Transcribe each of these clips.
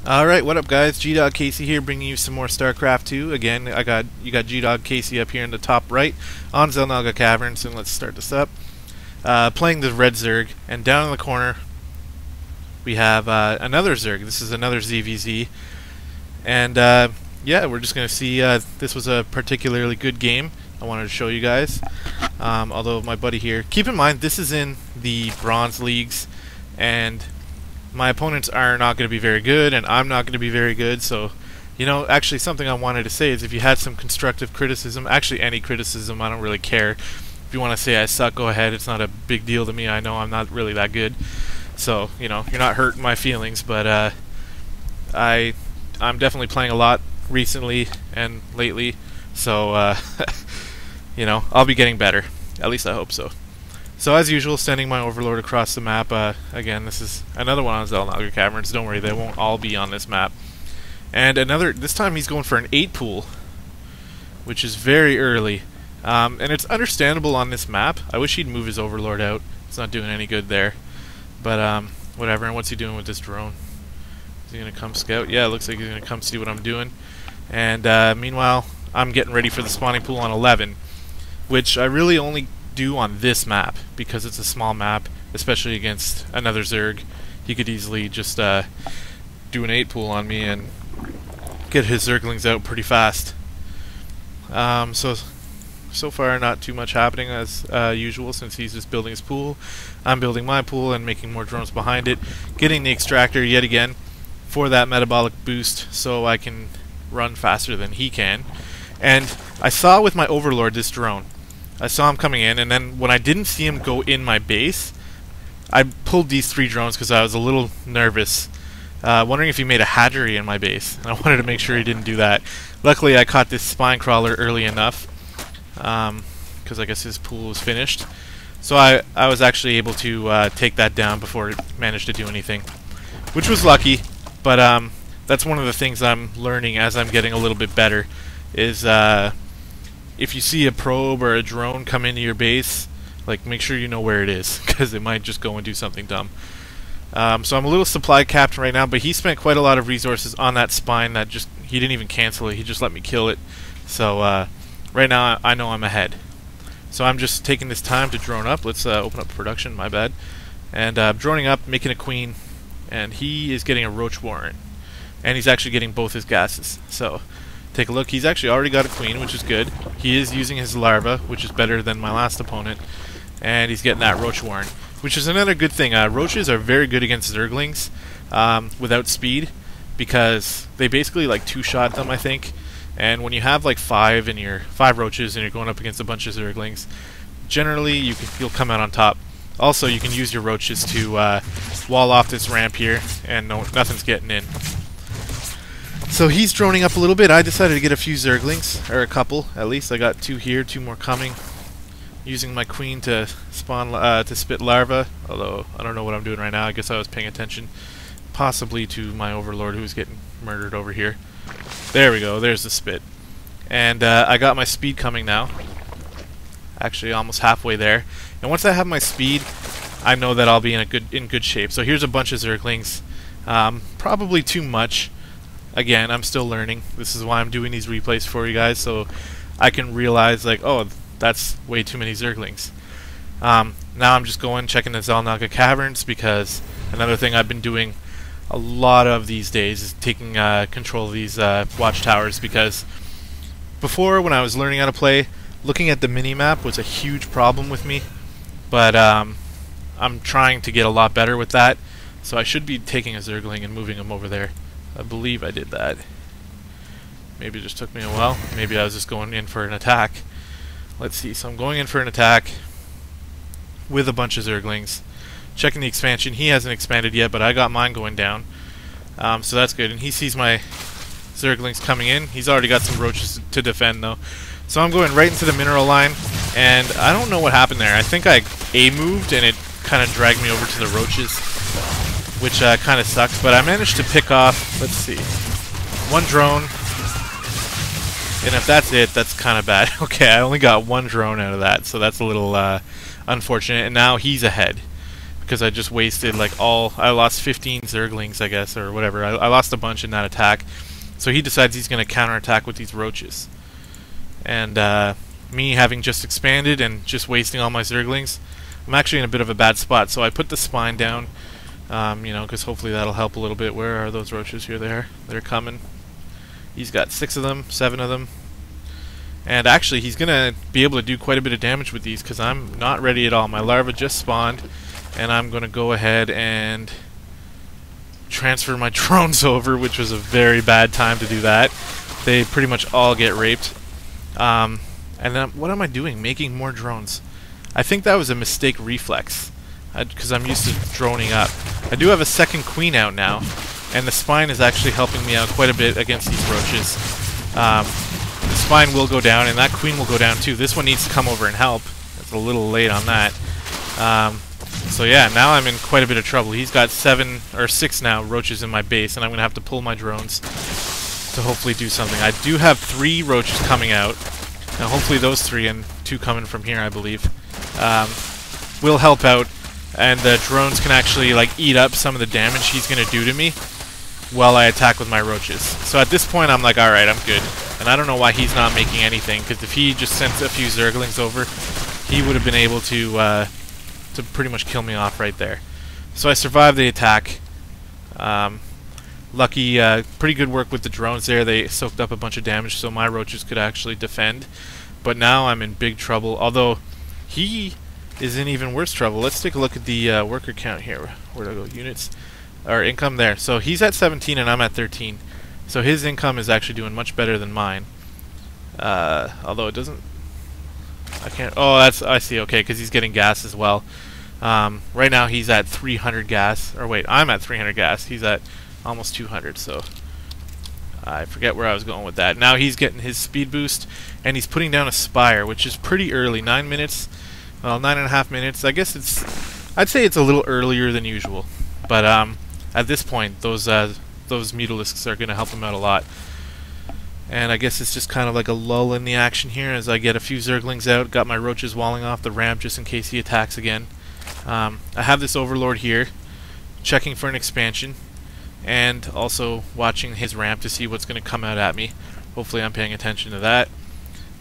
Alright, what up guys? gdoggcasey here, bringing you some more StarCraft 2. Again, you got gdoggcasey up here in the top right on Xel'Naga Caverns, and let's start this up. Playing the red Zerg, and down in the corner we have another Zerg. This is another zVz, and yeah, we're just going to see. This was a particularly good game. I wanted to show you guys. Although my buddy here, keep in mind this is in the bronze leagues, and my opponents are not going to be very good, and I'm not going to be very good. So, you know, actually something I wanted to say is if you had some constructive criticism, actually any criticism, I don't really care. If you want to say I suck, go ahead. It's not a big deal to me. I know I'm not really that good. So, you know, you're not hurting my feelings, but I'm definitely playing a lot recently and lately. So, you know, I'll be getting better. At least I hope so. So as usual, sending my Overlord across the map. Again, this is another one on Xel'Naga Caverns. Don't worry, they won't all be on this map. And another, this time he's going for an 8 pool, which is very early. And it's understandable on this map. I wish he'd move his Overlord out. It's not doing any good there. But whatever. And what's he doing with this drone? Is he going to come scout? Yeah, it looks like he's going to come see what I'm doing. And meanwhile, I'm getting ready for the spawning pool on 11, which I really only do on this map because it's a small map, especially against another Zerg. He could easily just do an 8 pool on me and get his Zerglings out pretty fast. So far not too much happening as usual, since he's just building his pool. I'm building my pool and making more drones behind it, getting the extractor yet again for that metabolic boost so I can run faster than he can. And I saw with my Overlord this drone. I saw him coming in, and then when I didn't see him go in my base, I pulled these 3 drones because I was a little nervous, wondering if he made a hatchery in my base, and I wanted to make sure he didn't do that. Luckily, I caught this spine crawler early enough, because I guess his pool was finished. So I was actually able to take that down before it managed to do anything, which was lucky, but that's one of the things I'm learning as I'm getting a little bit better, is if you see a probe or a drone come into your base, like, make sure you know where it is, because it might just go and do something dumb. So I'm a little supply capped right now, but he spent quite a lot of resources on that spine that just, he didn't even cancel it, he just let me kill it. So right now I know I'm ahead. So I'm just taking this time to drone up. Let's open up production, my bad. And droning up, making a queen, and he is getting a roach warrant. And he's actually getting both his gases. So take a look. He's actually already got a queen, which is good. He is using his larva, which is better than my last opponent. And he's getting that roach warren, which is another good thing. Roaches are very good against Zerglings without speed, because they basically like 2-shot them, I think. And when you have like 5 roaches and you're going up against a bunch of Zerglings, generally you'll come out on top. Also, you can use your roaches to wall off this ramp here, and nothing's getting in. So he's droning up a little bit. I decided to get a few Zerglings, or a couple at least. I got 2 here, 2 more coming. Using my queen to spawn to spit larva. Although I don't know what I'm doing right now. I guess I was paying attention, possibly to my Overlord who's getting murdered over here. There we go. There's the spit. And I got my speed coming now. Actually, almost halfway there. And once I have my speed, I know that I'll be in good shape. So here's a bunch of Zerglings. Probably too much. Again, I'm still learning. This is why I'm doing these replays for you guys, so I can realize, like, oh, that's way too many Zerglings. Now I'm just going, checking the Xel'Naga Caverns, because another thing I've been doing a lot of these days is taking control of these watchtowers, because before, when I was learning how to play, looking at the mini-map was a huge problem with me, but I'm trying to get a lot better with that, so I should be taking a Zergling and moving him over there. I believe I did that. Maybe it just took me a while. Maybe I was just going in for an attack. Let's see. So I'm going in for an attack with a bunch of Zerglings. Checking the expansion. He hasn't expanded yet, but I got mine going down. So that's good. And he sees my Zerglings coming in. He's already got some roaches to defend, though. So I'm going right into the mineral line. And I don't know what happened there. I think I A-moved, and it kind of dragged me over to the roaches, which kind of sucks, but I managed to pick off, let's see, 1 drone, and if that's it, that's kind of bad. Okay, I only got 1 drone out of that, so that's a little unfortunate, and now he's ahead, because I just wasted like I lost 15 zerglings, I guess, or whatever. I lost a bunch in that attack. So he decides he's going to counterattack with these roaches. And me having just expanded and just wasting all my zerglings, I'm actually in a bit of a bad spot. So I put the spine down, you know, because hopefully that'll help a little bit. Where are those roaches? Here they are. They're coming. He's got 6 of them, 7 of them. And actually, he's going to be able to do quite a bit of damage with these because I'm not ready at all. My larva just spawned, and I'm going to go ahead and transfer my drones over, which was a very bad time to do that. They pretty much all get raped. And then, what am I doing? Making more drones. I think that was a mistake reflex, because I'm used to droning up. I do have a second queen out now, and the spine is actually helping me out quite a bit against these roaches. The spine will go down, and that queen will go down too. This one needs to come over and help. It's a little late on that. So yeah, now I'm in quite a bit of trouble. He's got 7 or 6 now roaches in my base, and I'm going to have to pull my drones to hopefully do something. I do have 3 roaches coming out. Now hopefully those 3 and 2 coming from here, I believe, will help out, and the drones can actually like eat up some of the damage he's going to do to me while I attack with my roaches. So at this point I'm like, alright, I'm good. And I don't know why he's not making anything, because if he just sent a few zerglings over, he would have been able to pretty much kill me off right there. So I survived the attack. Lucky, pretty good work with the drones there. They soaked up a bunch of damage so my roaches could actually defend. But now I'm in big trouble, although he is in even worse trouble. Let's take a look at the worker count here. Where do I go? Units. Or income there. So he's at 17 and I'm at 13. So his income is actually doing much better than mine. Although it doesn't... I can't... Oh, that's... I see. Okay, because he's getting gas as well. Right now he's at 300 gas. Or wait, I'm at 300 gas. He's at almost 200, so... I forget where I was going with that. Now he's getting his speed boost, and he's putting down a spire, which is pretty early. 9 minutes. Well, 9.5 minutes. I guess it's... I'd say it's a little earlier than usual. But, at this point, those mutalisks are going to help him out a lot. And I guess it's just kind of like a lull in the action here as I get a few zerglings out. Got my roaches walling off the ramp just in case he attacks again. I have this overlord here, checking for an expansion, and also watching his ramp to see what's going to come out at me. Hopefully I'm paying attention to that.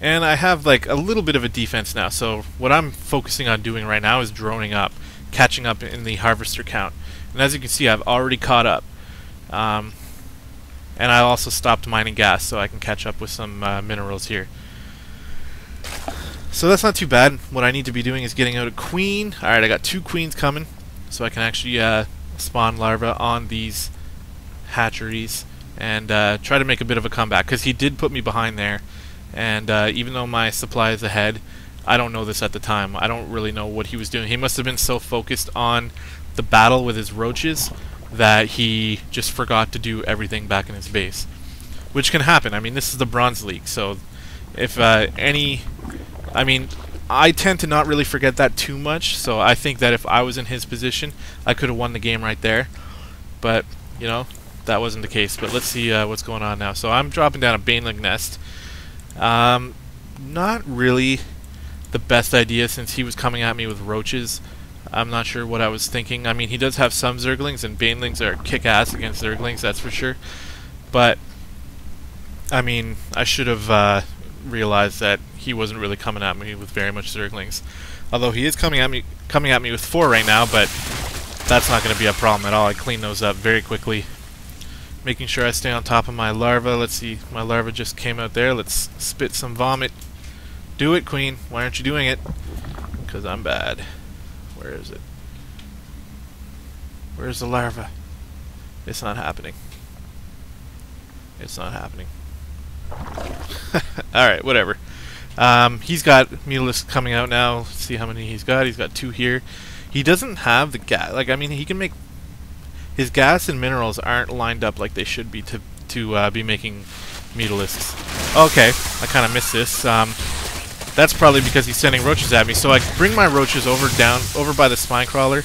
And I have like a little bit of a defense now, so what I'm focusing on doing right now is droning up, catching up in the harvester count. And as you can see, I've already caught up. And I also stopped mining gas so I can catch up with some minerals here. So that's not too bad. What I need to be doing is getting out a queen. Alright, I got 2 queens coming, so I can actually spawn larvae on these hatcheries and try to make a bit of a comeback, because he did put me behind there, and even though my supply is ahead, I don't know this at the time. I don't really know what he was doing. He must have been so focused on the battle with his roaches that he just forgot to do everything back in his base, which can happen. I mean, this is the Bronze League, so if I mean, I tend to not really forget that too much, so I think that if I was in his position, I could have won the game right there. But, you know, that wasn't the case. But let's see what's going on now. So I'm dropping down a Baneling nest. Not really the best idea, since he was coming at me with roaches. I'm not sure what I was thinking. I mean, he does have some zerglings, and banelings are kick-ass against zerglings, that's for sure. But, I mean, I should have realized that he wasn't really coming at me with very much zerglings. Although he is coming at me with 4 right now, but that's not going to be a problem at all. I clean those up very quickly. Making sure I stay on top of my larva. Let's see, my larva just came out there. Let's spit some vomit. Do it, queen. Why aren't you doing it? Because I'm bad. Where is it? Where's the larva? It's not happening. It's not happening. Alright, whatever. He's got mutalisks coming out now. Let's see how many he's got. He's got 2 here. He doesn't have the gas. Like, I mean, he can make... His gas and minerals aren't lined up like they should be to be making mutalisks. Okay, I kind of missed this. That's probably because he's sending roaches at me. So I bring my roaches over by the spine crawler,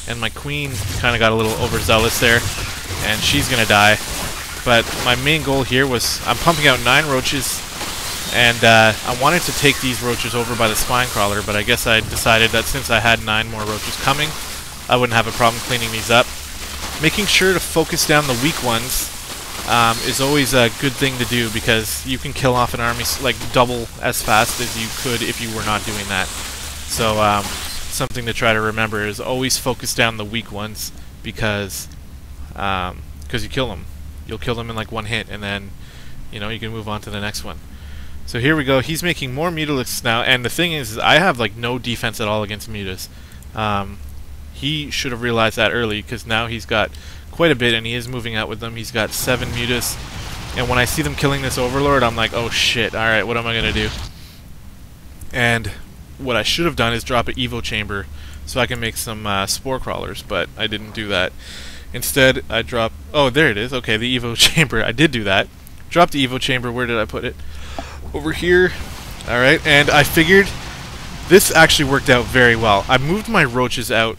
and my queen kind of got a little overzealous there, and she's gonna die. But my main goal here was I'm pumping out 9 roaches, and I wanted to take these roaches over by the spine crawler, but I guess I decided that since I had 9 more roaches coming, I wouldn't have a problem cleaning these up. Making sure to focus down the weak ones is always a good thing to do, because you can kill off an army like double as fast as you could if you were not doing that. So something to try to remember is always focus down the weak ones, because you kill them. You'll kill them in like one hit, and then you can move on to the next one. So here we go. He's making more mutalisks now, and the thing is I have like no defense at all against mutas. He should have realized that early, because now he's got quite a bit, and he is moving out with them. He's got 7 mutas, and when I see them killing this overlord, I'm like, oh shit, alright, what am I gonna do? And what I should have done is drop an evo chamber so I can make some spore crawlers, but I didn't do that. Instead, I dropped... oh, there it is. Okay, the evo chamber. I did do that. Dropped the evo chamber. Where did I put it? Over here. Alright, and I figured this actually worked out very well. I moved my roaches out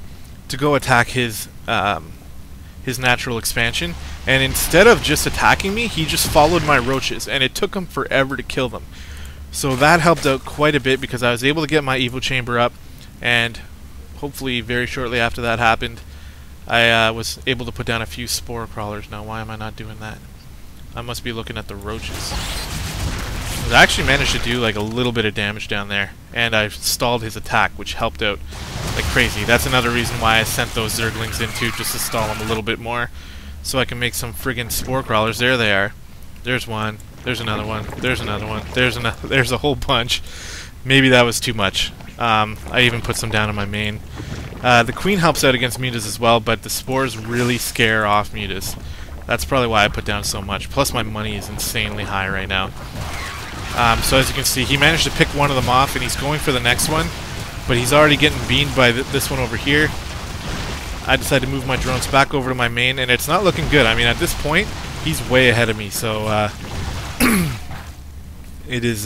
to go attack his natural expansion, and instead of just attacking me, he just followed my roaches, and it took him forever to kill them. So that helped out quite a bit, because I was able to get my evo chamber up, and hopefully very shortly after that happened, I was able to put down a few spore crawlers. Now, why am I not doing that? I must be looking at the roaches. I actually managed to do like a little bit of damage down there, and I stalled his attack, which helped out like crazy. That's another reason why I sent those zerglings in too, just to stall them a little bit more, so I can make some friggin' spore crawlers. There they are. There's one. There's another one. There's another one. There's a whole bunch. Maybe that was too much. I even put some down in my main. The queen helps out against mutas as well, but the spores really scare off mutas. That's probably why I put down so much. Plus my money is insanely high right now. So as you can see, he managed to pick one of them off, and he's going for the next one, but he's already getting beamed by this one over here. I decided to move my drones back over to my main, and it's not looking good. I mean, at this point, he's way ahead of me, so it is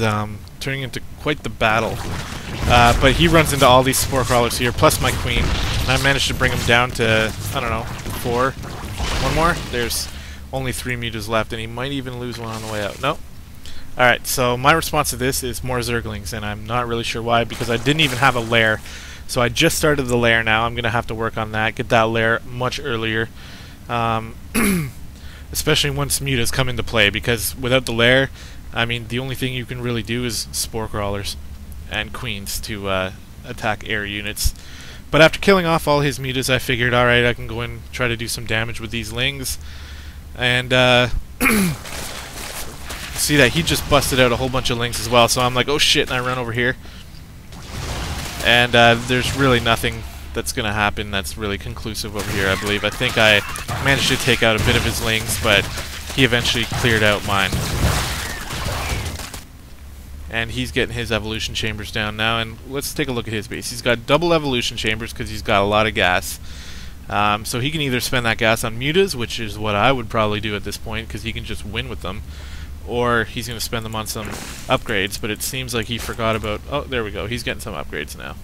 turning into quite the battle. But he runs into all these spore crawlers here, plus my queen, and I managed to bring him down to, I don't know, 4. One more? There's only 3 mutas left, and he might even lose one on the way out. Nope. Alright, so my response to this is more zerglings, and I'm not really sure why, because I didn't even have a lair. So I just started the lair now. I'm going to have to work on that, get that lair much earlier. Especially once mutas come into play, because without the lair, I mean, the only thing you can really do is spore crawlers and queens to attack air units. But after killing off all his mutas, I figured, alright, I can go and try to do some damage with these lings. And see that he just busted out a whole bunch of lings as well, so I'm like, oh shit, and I run over here. And there's really nothing that's going to happen that's really conclusive over here, I believe. I think I managed to take out a bit of his lings, but he eventually cleared out mine. And he's getting his evolution chambers down now, and let's take a look at his base. He's got double evolution chambers because he's got a lot of gas. So he can either spend that gas on mutas, which is what I would probably do at this point, because he can just win with them, or he's going to spend them on some upgrades, but it seems like he forgot about... oh, there we go. He's getting some upgrades now.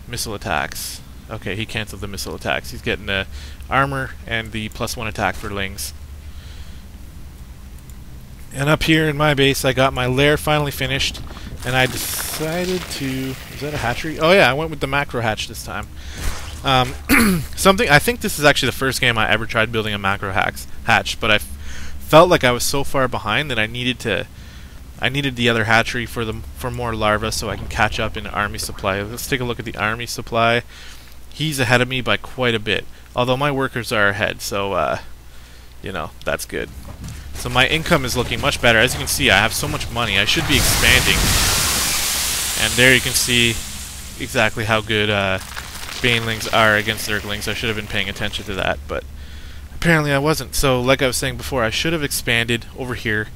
Missile attacks. Okay, he canceled the missile attacks. He's getting the armor and the +1 attack for lings. And up here in my base, I got my lair finally finished, and I decided to... is that a hatchery? Oh yeah, I went with the macro hatch this time. I think this is actually the first game I ever tried building a macro hatch, but I felt like I was so far behind that I needed the other hatchery for more larvae so I can catch up in army supply. Let's take a look at the army supply. He's ahead of me by quite a bit, although my workers are ahead, so you know, that's good. So my income is looking much better. As you can see, I have so much money. I should be expanding. And there you can see exactly how good banelings are against zerglings. I should have been paying attention to that, but apparently I wasn't. So like I was saying before, I should have expanded over here.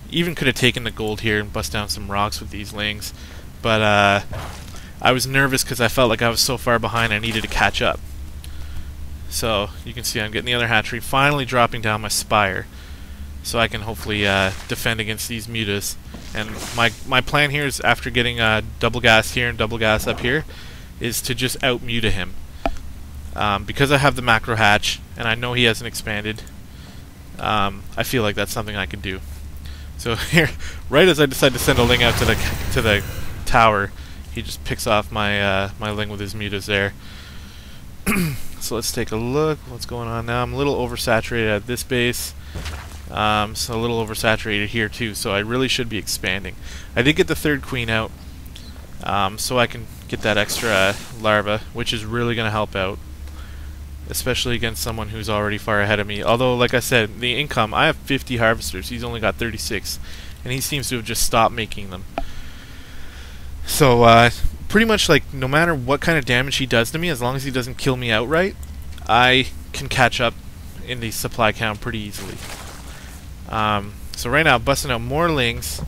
Even could have taken the gold here and bust down some rocks with these lings, but I was nervous because I felt like I was so far behind I needed to catch up. So you can see I'm getting the other hatchery, finally dropping down my spire, so I can hopefully defend against these mutas. And my plan here is, after getting double gas here and double gas up here, is to just out-muta him. Because I have the macro hatch, and I know he hasn't expanded, I feel like that's something I can do. So here, right as I decide to send a ling out to the tower, he just picks off my my ling with his mutas there. So let's take a look. What's going on now? I'm a little oversaturated at this base. So a little oversaturated here too. So I really should be expanding. I did get the third queen out, so I can get that extra larva, which is really going to help out, especially against someone who's already far ahead of me. Although, like I said, the income, I have 50 harvesters. He's only got 36, and he seems to have just stopped making them. So pretty much, like, no matter what kind of damage he does to me, as long as he doesn't kill me outright, I can catch up in the supply count pretty easily. So right now, busting out more lings.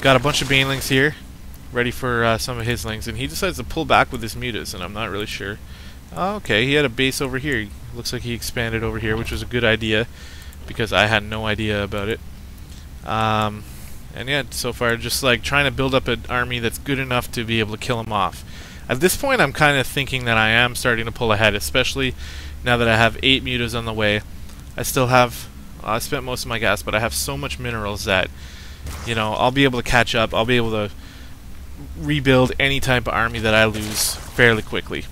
Got a bunch of banelings here, ready for some of his lings, and he decides to pull back with his mutas, and I'm not really sure. Oh, okay, he had a base over here. Looks like he expanded over here, which was a good idea, because I had no idea about it. And yeah, so far, just like trying to build up an army that's good enough to be able to kill him off. At this point, I'm kind of thinking that I am starting to pull ahead, especially now that I have 8 mutas on the way. I still have... I spent most of my gas, but I have so much minerals that, you know, I'll be able to catch up. I'll be able to rebuild any type of army that I lose fairly quickly.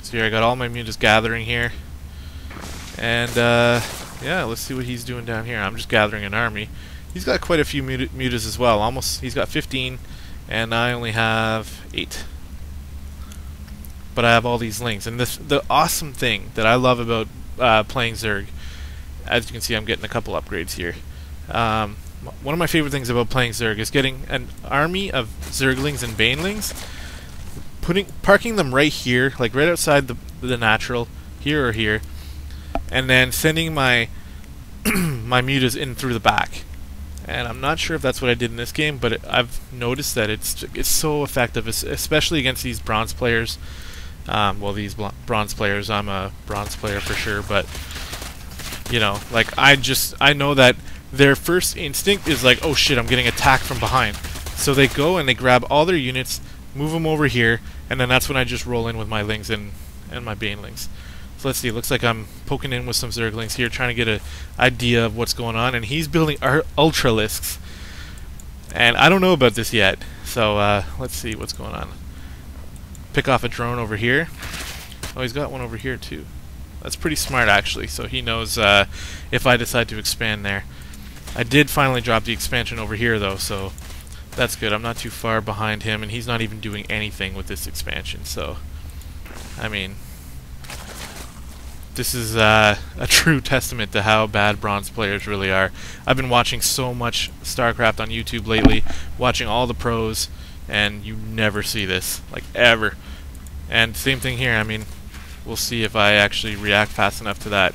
So here I got all my mutas gathering here. And, yeah, let's see what he's doing down here. I'm just gathering an army. He's got quite a few mutas as well. He's got 15, and I only have 8. But I have all these lings. And the awesome thing that I love about playing Zerg, as you can see, I'm getting a couple upgrades here. One of my favorite things about playing Zerg is getting an army of Zerglings and Banelings, parking them right here, like right outside the natural, here or here, and then sending my my mutas in through the back. And I'm not sure if that's what I did in this game, but I've noticed that it's so effective, especially against these bronze players. Well, these bronze players, I'm a bronze player for sure, but you know, like I know that their first instinct is like, oh shit, I'm getting attacked from behind. So they go and they grab all their units, move them over here, and then that's when I just roll in with my lings and my banelings. So let's see, it looks like I'm poking in with some Zerglings here, trying to get an idea of what's going on, and he's building Ultralisks. And I don't know about this yet, so let's see what's going on. Pick off a drone over here. Oh, he's got one over here too. That's pretty smart, actually, so he knows if I decide to expand there. I did finally drop the expansion over here, though, so that's good. I'm not too far behind him, and he's not even doing anything with this expansion, so... I mean... This is a true testament to how bad bronze players really are. I've been watching so much StarCraft on YouTube lately, watching all the pros, and you never see this, like, ever. And same thing here, I mean... We'll see if I actually react fast enough to that.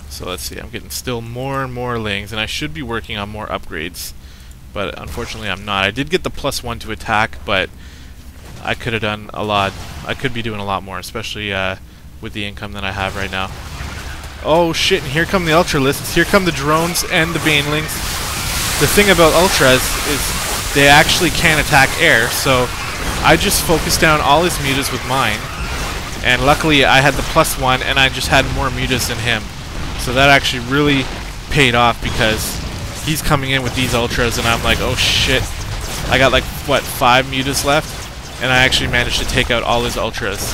So let's see, I'm getting still more and more lings, and I should be working on more upgrades. But unfortunately I'm not. I did get the +1 to attack, but I could have done a lot. I could be doing a lot more, especially with the income that I have right now. Oh shit, and here come the Ultralisks. Here come the drones and the Banelings. The thing about Ultras is they actually can attack air, so I just focused down all his mutas with mine. And luckily I had the +1 and I just had more mutas than him. So that actually really paid off because he's coming in with these ultras and I'm like, oh shit. I got like, what, 5 mutas left? And I actually managed to take out all his ultras.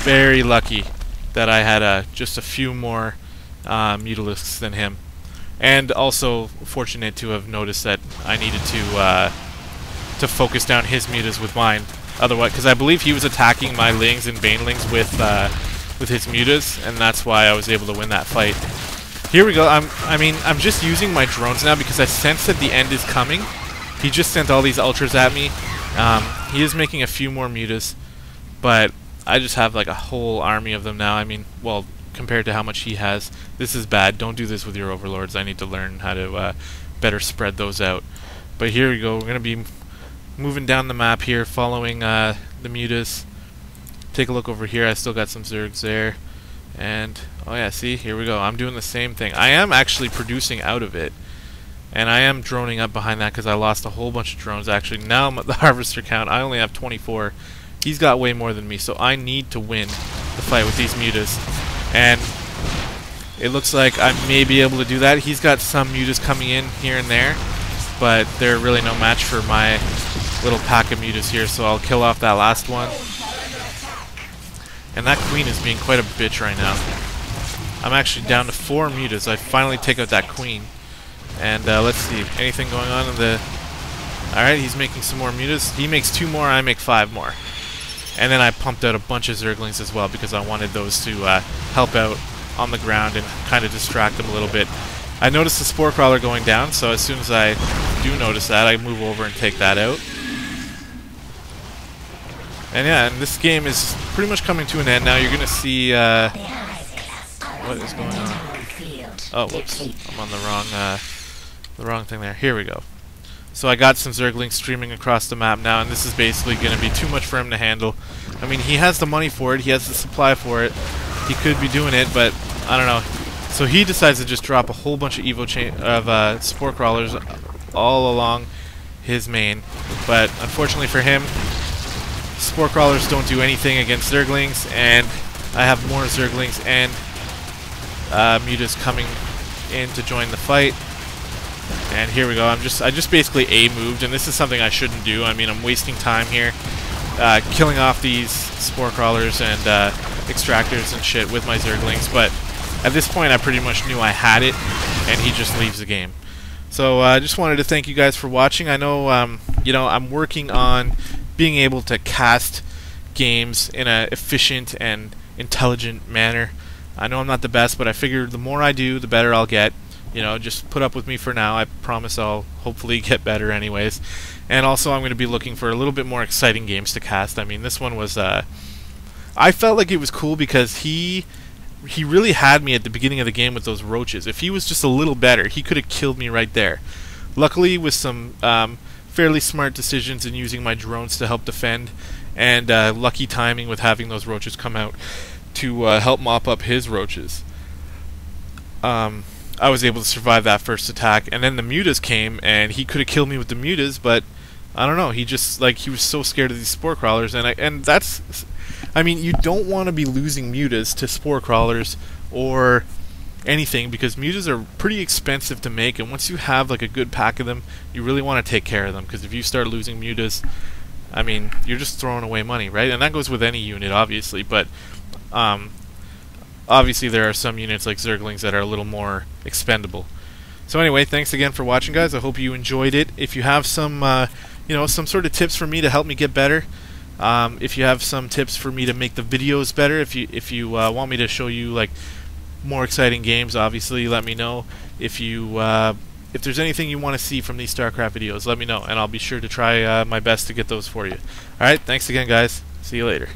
Very lucky that I had just a few more mutalisks than him. And also fortunate to have noticed that I needed to focus down his mutas with mine. Otherwise, because I believe he was attacking my lings and banelings with his mutas, and that's why I was able to win that fight. Here we go. I'm just using my drones now because I sense that the end is coming. He just sent all these ultras at me. He is making a few more mutas, but I just have like a whole army of them now. I mean, well, compared to how much he has, this is bad. Don't do this with your overlords. I need to learn how to better spread those out. But here we go. We're gonna be moving down the map here, following the mutas. Take a look over here. I still got some Zergs there. And, oh yeah, see? Here we go. I'm doing the same thing. I am actually producing out of it. And I am droning up behind that because I lost a whole bunch of drones, actually. Now I'm at the harvester count. I only have 24. He's got way more than me, so I need to win the fight with these mutas. And it looks like I may be able to do that. He's got some mutas coming in here and there. but they're really no match for my little pack of mutas here, so I'll kill off that last one. And that queen is being quite a bitch right now. I'm actually down to 4 mutas. I finally take out that queen. And let's see, anything going on in the... Alright, he's making some more mutas. He makes 2 more, I make 5 more. And then I pumped out a bunch of zerglings as well because I wanted those to help out on the ground and kind of distract them a little bit. I noticed the spore crawler going down, so as soon as I do notice that, I move over and take that out. And yeah, and this game is pretty much coming to an end now. You're going to see... what is going on? Oh, whoops. I'm on the wrong thing there. Here we go. So I got some zerglings streaming across the map now, and this is basically going to be too much for him to handle. I mean, he has the money for it, he has the supply for it, he could be doing it, but I don't know. So he decides to just drop a whole bunch of spore crawlers all along his main, but unfortunately for him, spore crawlers don't do anything against zerglings, and I have more zerglings and mutas coming in to join the fight. And here we go. I just basically A-moved, and this is something I shouldn't do. I mean, I'm wasting time here, killing off these spore crawlers and extractors and shit with my zerglings. But at this point, I pretty much knew I had it, and he just leaves the game. So I just wanted to thank you guys for watching. I know, you know, I'm working on being able to cast games in an efficient and intelligent manner. I know I'm not the best, but I figure the more I do, the better I'll get. You know, just put up with me for now. I promise I'll hopefully get better anyways. And also I'm going to be looking for a little bit more exciting games to cast. I mean, this one was... I felt like it was cool because he really had me at the beginning of the game with those roaches. If he was just a little better, he could have killed me right there. Luckily, with some fairly smart decisions in using my drones to help defend, and lucky timing with having those roaches come out to help mop up his roaches, I was able to survive that first attack. And then the mutas came, and he could have killed me with the mutas, but I don't know, he just, like, he was so scared of these spore crawlers, and that's, I mean, you don't want to be losing mutas to spore crawlers or anything, because mutas are pretty expensive to make, and once you have like a good pack of them, you really want to take care of them, because if you start losing mutas, I mean, you're just throwing away money, right? And that goes with any unit, obviously, but obviously there are some units like zerglings that are a little more expendable. So anyway, thanks again for watching, guys. I hope you enjoyed it. If you have some you know, some sort of tips for me to help me get better, if you have some tips for me to make the videos better, if you want me to show you like more exciting games, obviously let me know. If there's anything you want to see from these StarCraft videos, let me know, and I'll be sure to try my best to get those for you. Alright, thanks again, guys. See you later.